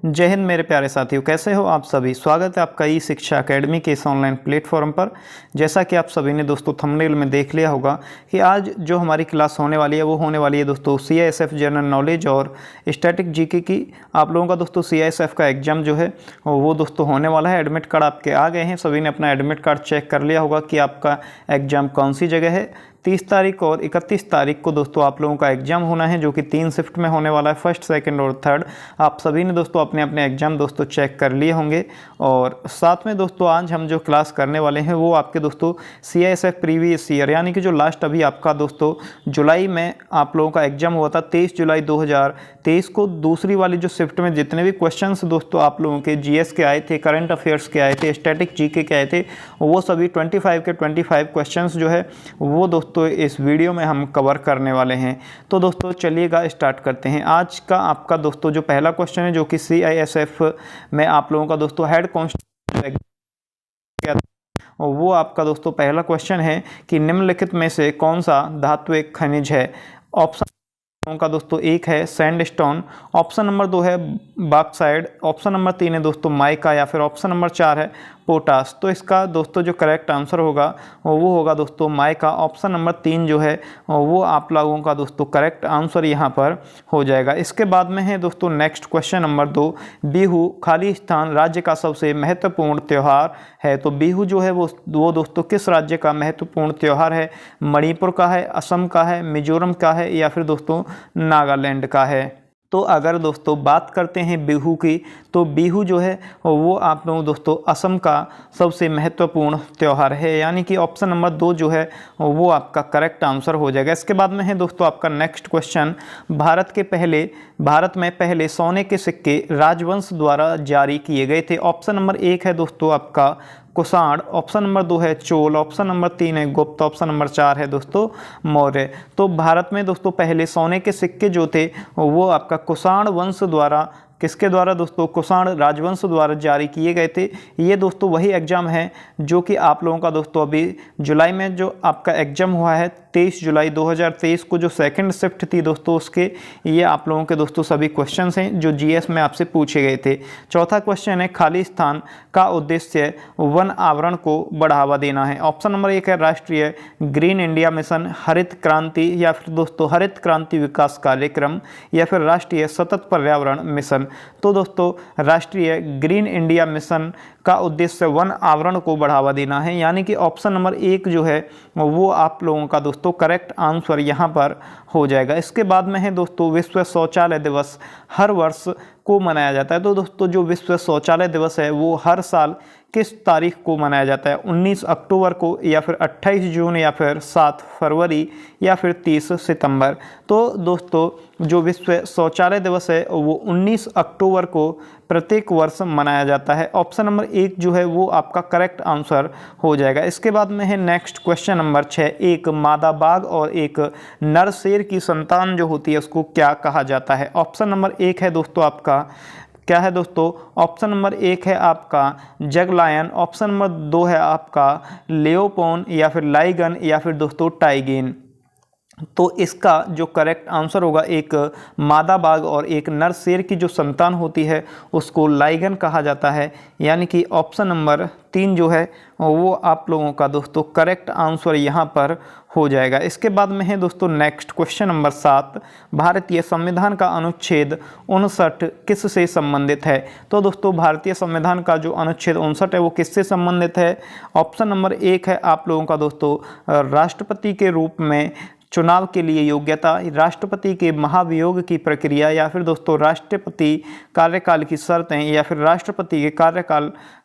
जय हिंद मेरे प्यारे साथियों, कैसे हो आप सभी। स्वागत है आपका ई शिक्षा एकेडमी के इस ऑनलाइन प्लेटफॉर्म पर। जैसा कि आप सभी ने दोस्तों थंबनेल में देख लिया होगा कि आज जो हमारी क्लास होने वाली है वो होने वाली है दोस्तों CISF जनरल नॉलेज और स्टैटिक जीके की। आप लोगों का दोस्तों CISF का एग्ज़ाम जो है वो दोस्तों होने वाला है। एडमिट कार्ड आपके आ गए हैं, सभी ने अपना एडमिट कार्ड चेक कर लिया होगा कि आपका एग्ज़ाम कौन सी जगह है। 30 तारीख और 31 तारीख को दोस्तों आप लोगों का एग्ज़ाम होना है, जो कि 3 शिफ्ट में होने वाला है, फर्स्ट, सेकंड और थर्ड। आप सभी ने दोस्तों अपने अपने एग्ज़ाम दोस्तों चेक कर लिए होंगे। और साथ में दोस्तों आज हम जो क्लास करने वाले हैं वो आपके दोस्तों CISF प्रीवियस ईयर, यानी कि जो लास्ट अभी आपका दोस्तों जुलाई में आप लोगों का एग्ज़ाम हुआ था 23 जुलाई 2023 को, दूसरी वाली जो शिफ्ट में जितने भी क्वेश्चंस दोस्तों आप लोगों के GS के आए थे, करंट अफेयर्स के आए थे, स्टैटिक जीके के आए थे, वो सभी 25 के 25 क्वेश्चंस जो है वो दोस्तों इस वीडियो में हम कवर करने वाले हैं। तो दोस्तों चलिएगा स्टार्ट करते हैं। आज का आपका दोस्तों जो पहला क्वेश्चन है, जो कि CISF में आप लोगों का दोस्तों हेड कांस्टेबल, वो आपका दोस्तों पहला क्वेश्चन है कि निम्नलिखित में से कौन सा धात्विक खनिज है। ऑप्शन का दोस्तों 1 है सैंडस्टोन, ऑप्शन नंबर 2 है बॉक्साइट, ऑप्शन नंबर 3 है दोस्तों माइका, या फिर ऑप्शन नंबर 4 है पोटास। तो इसका दोस्तों जो करेक्ट आंसर होगा वो होगा दोस्तों माइका। ऑप्शन नंबर 3 जो है वो आप लोगों का दोस्तों करेक्ट आंसर यहाँ पर हो जाएगा। इसके बाद में है दोस्तों next question number 2, Bihu Khalistan राज्य का सबसे महत्वपूर्ण त्यौहार है। तो बिहू जो है वो दोस्तों किस राज्य का महत्वपूर्ण त्यौहार है। मणिपुर का है, असम का है, मिजोरम का है, या फिर दोस्तों नागालैंड का है। तो अगर दोस्तों बात करते हैं बिहू की, तो बिहू जो है वो आप लोगों दोस्तों असम का सबसे महत्वपूर्ण त्यौहार है, यानी कि ऑप्शन नंबर 2 जो है वो आपका करेक्ट आंसर हो जाएगा। इसके बाद में है दोस्तों आपका नेक्स्ट क्वेश्चन, भारत में पहले सोने के सिक्के राजवंश द्वारा जारी किए गए थे। ऑप्शन नंबर 1 है दोस्तों आपका कुषाण, ऑप्शन नंबर 2 है चोल, ऑप्शन नंबर 3 है गुप्त, ऑप्शन नंबर 4 है दोस्तों मौर्य। तो भारत में दोस्तों पहले सोने के सिक्के जो थे वो आपका कुषाण वंश द्वारा, किसके द्वारा दोस्तों, कुषाण राजवंश द्वारा जारी किए गए थे। ये दोस्तों वही एग्ज़ाम है जो कि आप लोगों का दोस्तों अभी जुलाई में जो आपका एग्ज़ाम हुआ है 23 जुलाई 2023 को, जो सेकंड शिफ्ट थी दोस्तों उसके, ये आप लोगों के दोस्तों सभी क्वेश्चंस हैं जो GS में आपसे पूछे गए थे। चौथा क्वेश्चन है खालिस्तान का उद्देश्य वन आवरण को बढ़ावा देना है। ऑप्शन नंबर 1 है राष्ट्रीय ग्रीन इंडिया मिशन, हरित क्रांति, या फिर दोस्तों हरित क्रांति विकास कार्यक्रम, या फिर राष्ट्रीय सतत पर्यावरण मिशन। तो दोस्तों राष्ट्रीय ग्रीन इंडिया मिशन का उद्देश्य वन आवरण को बढ़ावा देना है, यानी कि ऑप्शन नंबर 1 जो है वो आप लोगों का दोस्तों करेक्ट आंसर यहाँ पर हो जाएगा। इसके बाद में है दोस्तों विश्व शौचालय दिवस हर वर्ष को मनाया जाता है। तो दोस्तों जो विश्व शौचालय दिवस है वो हर साल किस तारीख को मनाया जाता है। 19 अक्टूबर को, या फिर 28 जून, या फिर 7 फरवरी, या फिर 30 सितंबर। तो दोस्तों जो विश्व शौचालय दिवस है वो 19 अक्टूबर को प्रत्येक वर्ष मनाया जाता है। ऑप्शन नंबर 1 जो है वो आपका करेक्ट आंसर हो जाएगा। इसके बाद में है नेक्स्ट क्वेश्चन नंबर 6, एक मादा बाघ और एक नर शेर की संतान जो होती है उसको क्या कहा जाता है। ऑप्शन नंबर 1 है दोस्तों आपका क्या है दोस्तों, ऑप्शन नंबर 1 है आपका जगलायन, ऑप्शन नंबर 2 है आपका लेओपोन, या फिर लाइगन, या फिर दोस्तों टाइगेन। तो इसका जो करेक्ट आंसर होगा, एक मादा बाघ और एक नर शेर की जो संतान होती है उसको लाइगन कहा जाता है, यानी कि ऑप्शन नंबर 3 जो है वो आप लोगों का दोस्तों करेक्ट आंसर यहाँ पर हो जाएगा। इसके बाद में है दोस्तों नेक्स्ट क्वेश्चन नंबर 7, भारतीय संविधान का अनुच्छेद 59 किस से संबंधित है। तो दोस्तों भारतीय संविधान का जो अनुच्छेद 59 है वो किससे संबंधित है। ऑप्शन नंबर 1 है आप लोगों का दोस्तों राष्ट्रपति के रूप में चुनाव के लिए योग्यता, राष्ट्रपति के महाभियोग की प्रक्रिया, या फिर दोस्तों राष्ट्रपति कार्यकाल की शर्तें, या फिर राष्ट्रपति के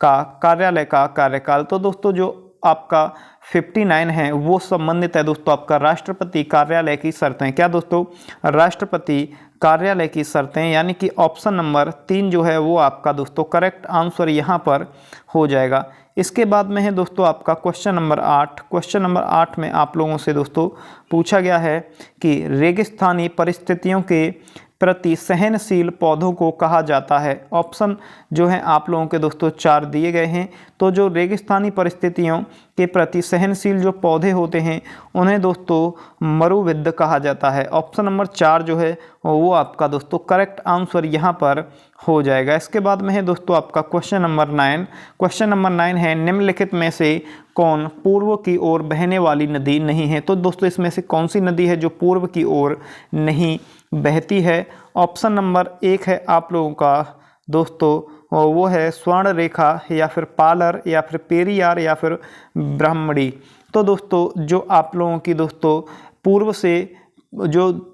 कार्यालय का कार्यकाल। तो दोस्तों जो आपका 59 है वो संबंधित है दोस्तों आपका राष्ट्रपति कार्यालय की शर्तें। क्या दोस्तों, राष्ट्रपति कार्यालय की शर्तें, यानी कि ऑप्शन नंबर 3 जो है वो आपका दोस्तों करेक्ट आंसर यहाँ पर हो जाएगा। इसके बाद में है दोस्तों आपका क्वेश्चन नंबर 8। क्वेश्चन नंबर 8 में आप लोगों से दोस्तों पूछा गया है कि रेगिस्तानी परिस्थितियों के प्रति सहनशील पौधों को कहा जाता है? ऑप्शन जो है आप लोगों के दोस्तों 4 दिए गए हैं। तो जो रेगिस्तानी परिस्थितियों के प्रति सहनशील जो पौधे होते हैं उन्हें दोस्तों मरुविद्ध कहा जाता है। ऑप्शन नंबर 4 जो है वो आपका दोस्तों करेक्ट आंसर यहाँ पर हो जाएगा। इसके बाद में है दोस्तों आपका क्वेश्चन नंबर 9। क्वेश्चन नंबर 9 है निम्नलिखित में से कौन पूर्व की ओर बहने वाली नदी नहीं है? तो दोस्तों इसमें से कौन सी नदी है जो पूर्व की ओर नहीं बहती है? ऑप्शन नंबर 1 है आप लोगों का दोस्तों वो है स्वर्ण रेखा, या फिर पालर, या फिर पेरियार, या फिर ब्राह्मणी। तो दोस्तों जो आप लोगों की दोस्तों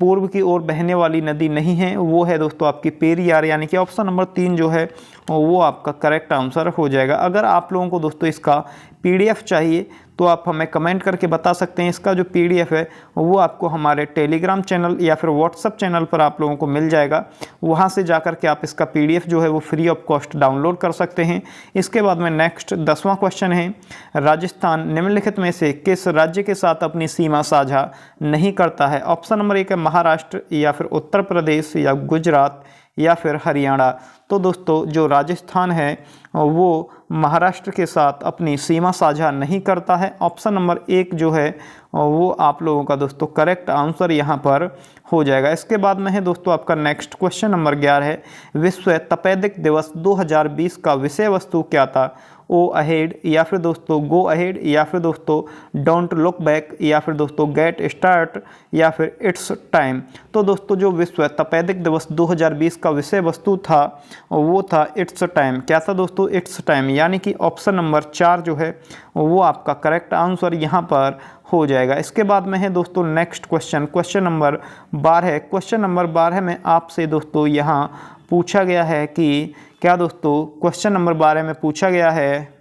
पूर्व की ओर बहने वाली नदी नहीं है वो है दोस्तों आपकी पेरियार, यानी कि ऑप्शन नंबर 3 जो है वो आपका करेक्ट आंसर हो जाएगा। अगर आप लोगों को दोस्तों इसका PDF चाहिए तो आप हमें कमेंट करके बता सकते हैं। इसका जो PDF है वो आपको हमारे टेलीग्राम चैनल या फिर व्हाट्सएप चैनल पर आप लोगों को मिल जाएगा। वहाँ से जाकर के आप इसका PDF जो है वो फ्री ऑफ कॉस्ट डाउनलोड कर सकते हैं। इसके बाद में नेक्स्ट 10वां क्वेश्चन है, राजस्थान निम्नलिखित में से किस राज्य के साथ अपनी सीमा साझा नहीं करता है? ऑप्शन नंबर 1 है महाराष्ट्र, या फिर उत्तर प्रदेश, या गुजरात, या फिर हरियाणा। तो दोस्तों जो राजस्थान है वो महाराष्ट्र के साथ अपनी सीमा साझा नहीं करता है। ऑप्शन नंबर 1 जो है वो आप लोगों का दोस्तों करेक्ट आंसर यहाँ पर हो जाएगा। इसके बाद में है दोस्तों आपका नेक्स्ट क्वेश्चन नंबर 11 है, विश्व तपेदिक दिवस 2020 का विषय वस्तु क्या था? ओ अहेड, या फिर दोस्तों गो अहेड, या फिर दोस्तों डोंट लुक बैक, या फिर दोस्तों गेट स्टार्ट, या फिर इट्स टाइम। तो दोस्तों जो विश्व तपेदिक दिवस 2020 का विषय वस्तु था वो था इट्स टाइम। क्या था दोस्तों? इट्स टाइम, यानी कि ऑप्शन नंबर 4 जो है वो आपका करेक्ट आंसर यहाँ पर हो जाएगा। इसके बाद में है दोस्तों next question, question number 12। Question number 12 में आपसे दोस्तों यहाँ पूछा गया है कि क्या दोस्तों, क्वेश्चन नंबर 12 में पूछा गया है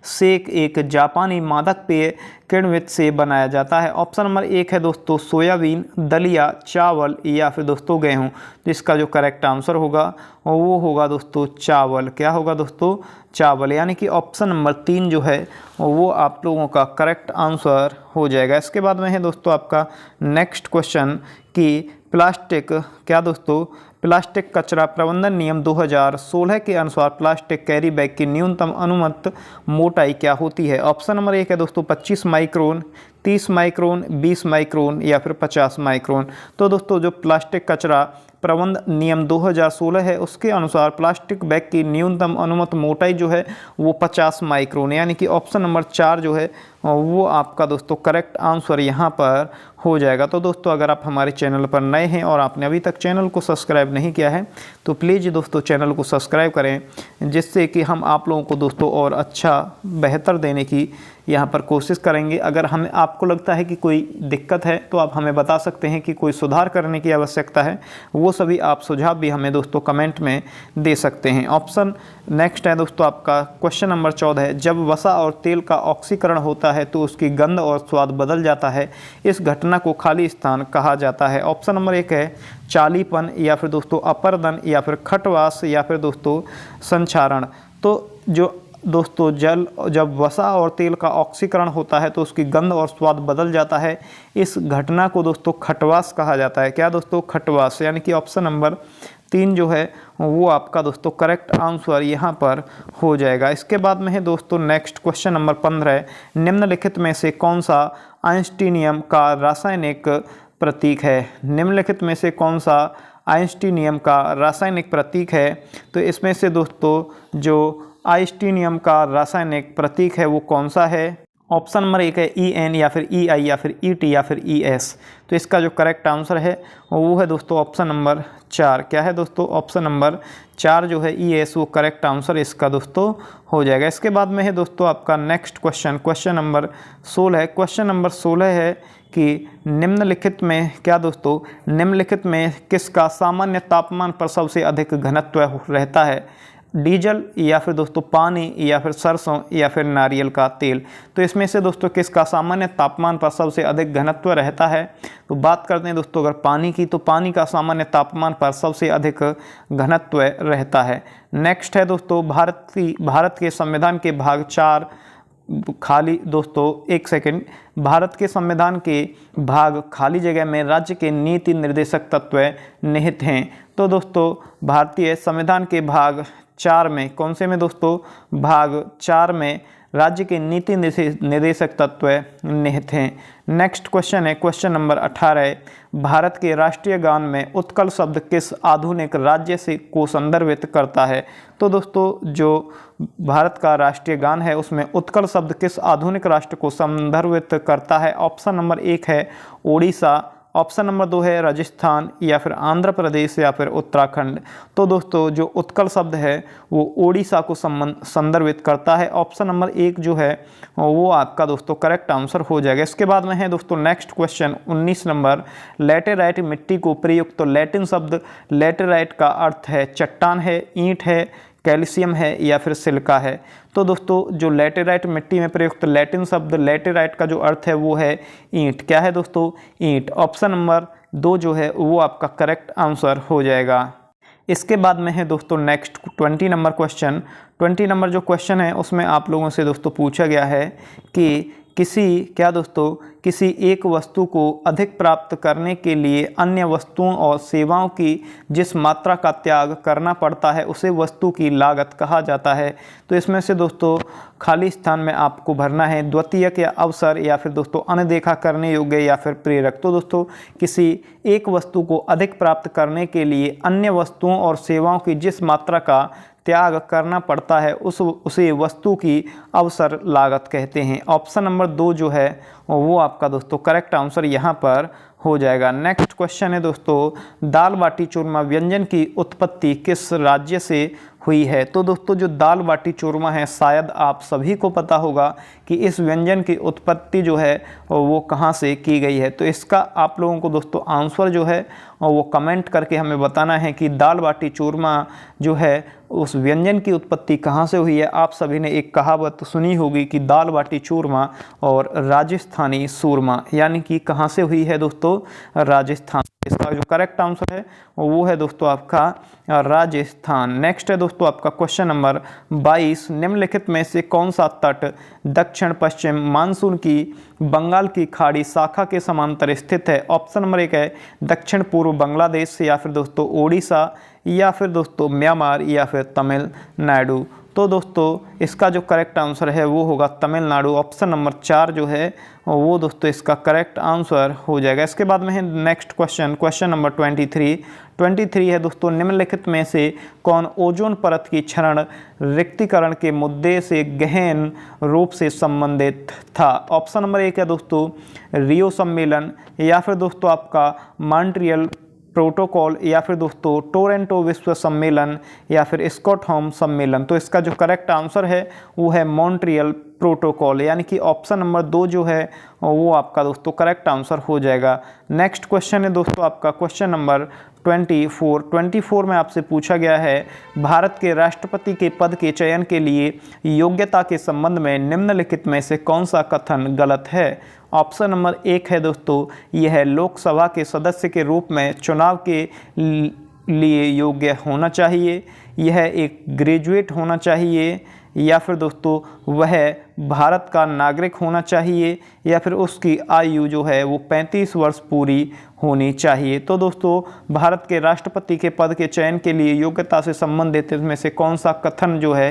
सेक एक जापानी मादक पेय किण्वित से बनाया जाता है? ऑप्शन नंबर 1 है दोस्तों सोयाबीन, दलिया, चावल, या फिर दोस्तों गेहूं। तो इसका जो करेक्ट आंसर होगा वो होगा दोस्तों चावल। क्या होगा दोस्तों? चावल, यानी कि ऑप्शन नंबर 3 जो है वो आप लोगों का करेक्ट आंसर हो जाएगा। इसके बाद में है दोस्तों आपका नेक्स्ट क्वेश्चन कि प्लास्टिक, क्या दोस्तों, प्लास्टिक कचरा प्रबंधन नियम 2016 के अनुसार प्लास्टिक कैरी बैग की न्यूनतम अनुमत मोटाई क्या होती है? ऑप्शन नंबर 1 है दोस्तों 25 माइक्रोन, 30 माइक्रोन, 20 माइक्रोन, या फिर 50 माइक्रोन। तो दोस्तों जो प्लास्टिक कचरा प्रबंध नियम 2016 है उसके अनुसार प्लास्टिक बैग की न्यूनतम अनुमत मोटाई जो है वो 50 माइक्रोन, यानी कि ऑप्शन नंबर 4 जो है वो आपका दोस्तों करेक्ट आंसर यहाँ पर हो जाएगा। तो दोस्तों अगर आप हमारे चैनल पर नए हैं और आपने अभी तक चैनल को सब्सक्राइब नहीं किया है तो प्लीज़ दोस्तों चैनल को सब्सक्राइब करें, जिससे कि हम आप लोगों को दोस्तों और अच्छा बेहतर देने की यहाँ पर कोशिश करेंगे। अगर हमें आपको लगता है कि कोई दिक्कत है तो आप हमें बता सकते हैं कि कोई सुधार करने की आवश्यकता है, वो सभी आप सुझाव भी हमें दोस्तों कमेंट में दे सकते हैं। ऑप्शन नेक्स्ट है दोस्तों आपका क्वेश्चन नंबर 14 है, जब वसा और तेल का ऑक्सीकरण होता है तो उसकी गंध और स्वाद बदल जाता है, इस घटना को खाली स्थान कहा जाता है? ऑप्शन नंबर 1 है चालीपन, या फिर दोस्तों अपर्दन, या फिर खटवास, या फिर दोस्तों संचारण। तो जो दोस्तों जब वसा और तेल का ऑक्सीकरण होता है तो उसकी गंध और स्वाद बदल जाता है, इस घटना को दोस्तों खटवास कहा जाता है। क्या दोस्तों? खटवास, यानी कि ऑप्शन नंबर 3 जो है वो आपका दोस्तों करेक्ट आंसर यहाँ पर हो जाएगा। इसके बाद में है दोस्तों नेक्स्ट क्वेश्चन नंबर 15, निम्नलिखित में से कौन सा आइंस्टीनियम का रासायनिक प्रतीक है? निम्नलिखित में से कौन सा आइंस्टीनियम का रासायनिक प्रतीक है? तो इसमें से दोस्तों जो आइंस्टीनियम का रासायनिक प्रतीक है वो कौन सा है? ऑप्शन नंबर 1 है EN, या फिर EI, या फिर ET, या फिर ES। तो इसका जो करेक्ट आंसर है वो है दोस्तों ऑप्शन नंबर 4। क्या है दोस्तों? ऑप्शन नंबर 4 जो है ES वो करेक्ट आंसर इसका दोस्तों हो जाएगा। इसके बाद में है दोस्तों आपका नेक्स्ट क्वेश्चन, क्वेश्चन नंबर 16 है। क्वेश्चन नंबर 16 है कि निम्नलिखित में, क्या दोस्तों, निम्नलिखित में किसका सामान्य तापमान पर सबसे अधिक घनत्व रहता है? डीजल, या फिर दोस्तों पानी, या फिर सरसों, या फिर नारियल का तेल। तो इसमें से दोस्तों किसका सामान्य तापमान पर सबसे अधिक घनत्व रहता है? तो बात करते हैं दोस्तों अगर पानी की, तो पानी का सामान्य तापमान पर सबसे अधिक घनत्व रहता है। नेक्स्ट है दोस्तों भारत के संविधान के भाग 4 खाली दोस्तों एक सेकंड, भारत के संविधान के भाग खाली जगह में राज्य के नीति निर्देशक तत्व निहित हैं। तो दोस्तों भारतीय संविधान के भाग 4 में, कौन से में दोस्तों, भाग 4 में राज्य के नीति निर्देशक तत्व निहित हैं। नेक्स्ट क्वेश्चन है क्वेश्चन नंबर 18, भारत के राष्ट्रीय गान में उत्कल शब्द किस आधुनिक राज्य से को संदर्भित करता है। तो दोस्तों जो भारत का राष्ट्रीय गान है उसमें उत्कल शब्द किस आधुनिक राष्ट्र को संदर्भित करता है। ऑप्शन नंबर 1 है ओडिशा, ऑप्शन नंबर 2 है राजस्थान, या फिर आंध्र प्रदेश, या फिर उत्तराखंड। तो दोस्तों जो उत्कल शब्द है वो ओडिशा को संदर्भित करता है। ऑप्शन नंबर 1 जो है वो आपका दोस्तों करेक्ट आंसर हो जाएगा। इसके बाद में है दोस्तों नेक्स्ट क्वेश्चन 19 नंबर, लैटेराइट मिट्टी को प्रयुक्त। तो लैटिन शब्द लैटेराइट का अर्थ है चट्टान है, ईंट है, कैल्शियम है, या फिर सिलिका है। तो दोस्तों जो लैटेराइट मिट्टी में प्रयुक्त लैटिन शब्द लैटेराइट का जो अर्थ है वो है ईंट। क्या है दोस्तों, ईंट। ऑप्शन नंबर 2 जो है वो आपका करेक्ट आंसर हो जाएगा। इसके बाद में है दोस्तों नेक्स्ट 20 नंबर क्वेश्चन। 20 नंबर जो क्वेश्चन है उसमें आप लोगों से दोस्तों पूछा गया है कि किसी एक वस्तु को अधिक प्राप्त करने के लिए अन्य वस्तुओं और सेवाओं की जिस मात्रा का त्याग करना पड़ता है उसे वस्तु की लागत कहा जाता है। तो इसमें से दोस्तों खाली स्थान में आपको भरना है द्वितीयक या अवसर, या फिर दोस्तों अनदेखा करने योग्य, या फिर प्रेरक। तो दोस्तों किसी एक वस्तु को अधिक प्राप्त करने के लिए अन्य वस्तुओं और सेवाओं की जिस मात्रा का त्याग करना पड़ता है उसे वस्तु की अवसर लागत कहते हैं। ऑप्शन नंबर 2 जो है वो आपका दोस्तों करेक्ट आंसर यहाँ पर हो जाएगा। नेक्स्ट क्वेश्चन है दोस्तों, दाल बाटी चूरमा व्यंजन की उत्पत्ति किस राज्य से हुई है। तो दोस्तों जो दाल बाटी चूरमा है शायद आप सभी को पता होगा कि इस व्यंजन की उत्पत्ति जो है वो कहाँ से की गई है। तो इसका आप लोगों को दोस्तों आंसर जो है वो कमेंट करके हमें बताना है कि दाल बाटी चूरमा जो है उस व्यंजन की उत्पत्ति कहाँ से हुई है। आप सभी ने एक कहावत सुनी होगी कि दाल बाटी चूरमा और राजस्थानी सूरमा, यानी कि कहाँ से हुई है दोस्तों, राजस्थान। इसका जो करेक्ट आंसर है वो है दोस्तों आपका राजस्थान। नेक्स्ट है दोस्तों आपका क्वेश्चन नंबर 22, निम्नलिखित में से कौन सा तट दक्षिण पश्चिम मानसून की बंगाल की खाड़ी शाखा के समांतर स्थित है। ऑप्शन नंबर 1 है दक्षिण पूर्व बांग्लादेश, या फिर दोस्तों ओडिशा, या फिर दोस्तों म्यांमार, या फिर तमिलनाडु। तो दोस्तों इसका जो करेक्ट आंसर है वो होगा तमिलनाडु। ऑप्शन नंबर 4 जो है वो दोस्तों इसका करेक्ट आंसर हो जाएगा। इसके बाद में है नेक्स्ट क्वेश्चन नंबर 23 है दोस्तों, निम्नलिखित में से कौन ओजोन परत की क्षरण रिक्तीकरण के मुद्दे से गहन रूप से संबंधित था। ऑप्शन नंबर 1 है दोस्तों रियो सम्मेलन, या फिर दोस्तों आपका मॉन्ट्रियल प्रोटोकॉल, या फिर दोस्तों टोरंटो विश्व सम्मेलन, या फिर स्टॉकहोम सम्मेलन। तो इसका जो करेक्ट आंसर है वो है मॉन्ट्रियल प्रोटोकॉल, यानी कि ऑप्शन नंबर 2 जो है वो आपका दोस्तों करेक्ट आंसर हो जाएगा। नेक्स्ट क्वेश्चन है दोस्तों आपका क्वेश्चन नंबर 24 में आपसे पूछा गया है, भारत के राष्ट्रपति के पद के चयन के लिए योग्यता के संबंध में निम्नलिखित में से कौन सा कथन गलत है। ऑप्शन नंबर 1 है दोस्तों यह लोकसभा के सदस्य के रूप में चुनाव के लिए योग्य होना चाहिए, यह एक ग्रेजुएट होना चाहिए, या फिर दोस्तों वह भारत का नागरिक होना चाहिए, या फिर उसकी आयु जो है वो 35 वर्ष पूरी होनी चाहिए। तो दोस्तों भारत के राष्ट्रपति के पद के चयन के लिए योग्यता से संबंधित इसमें से कौन सा कथन जो है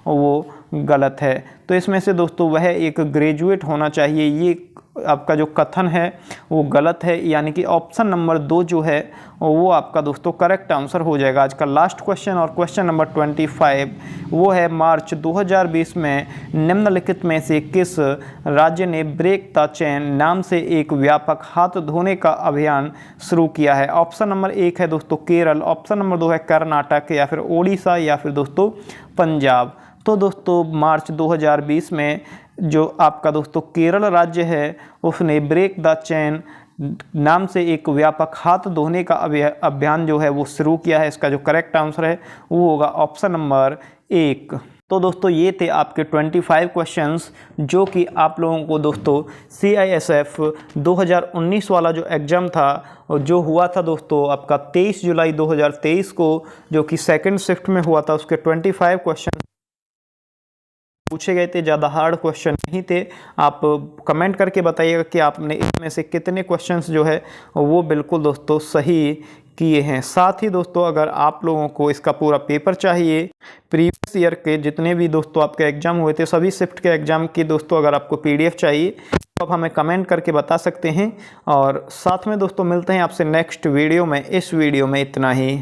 वो गलत है। तो इसमें से दोस्तों वह एक ग्रेजुएट होना चाहिए, ये आपका जो कथन है वो गलत है, यानी कि ऑप्शन नंबर 2 जो है वो आपका दोस्तों करेक्ट आंसर हो जाएगा। आज का लास्ट क्वेश्चन और क्वेश्चन नंबर 25 वो है, मार्च 2020 में निम्नलिखित में से किस राज्य ने ब्रेक द चेन नाम से एक व्यापक हाथ धोने का अभियान शुरू किया है। ऑप्शन नंबर 1 है दोस्तों केरल, ऑप्शन नंबर 2 है कर्नाटक, या फिर ओडिशा, या फिर दोस्तों पंजाब। तो दोस्तों मार्च 2020 में जो आपका दोस्तों केरल राज्य है उसने ब्रेक द चेन नाम से एक व्यापक हाथ धोने का अभियान जो है वो शुरू किया है। इसका जो करेक्ट आंसर है वो होगा ऑप्शन नंबर 1। तो दोस्तों ये थे आपके 25 क्वेश्चंस जो कि आप लोगों को दोस्तों CISF 2019 वाला जो एग्ज़ाम था जो हुआ था दोस्तों आपका 23 जुलाई 2023 को, जो कि सेकंड शिफ्ट में हुआ था, उसके 25 क्वेश्चन पूछे गए थे, ज़्यादा हार्ड क्वेश्चन नहीं थे। आप कमेंट करके बताइएगा कि आपने इसमें से कितने क्वेश्चंस जो है वो बिल्कुल दोस्तों सही किए हैं। साथ ही दोस्तों अगर आप लोगों को इसका पूरा पेपर चाहिए, प्रीवियस ईयर के जितने भी दोस्तों आपके एग्ज़ाम हुए थे सभी शिफ्ट के एग्ज़ाम की दोस्तों अगर आपको PDF चाहिए तो आप हमें कमेंट करके बता सकते हैं। और साथ में दोस्तों मिलते हैं आपसे नेक्स्ट वीडियो में। इस वीडियो में इतना ही।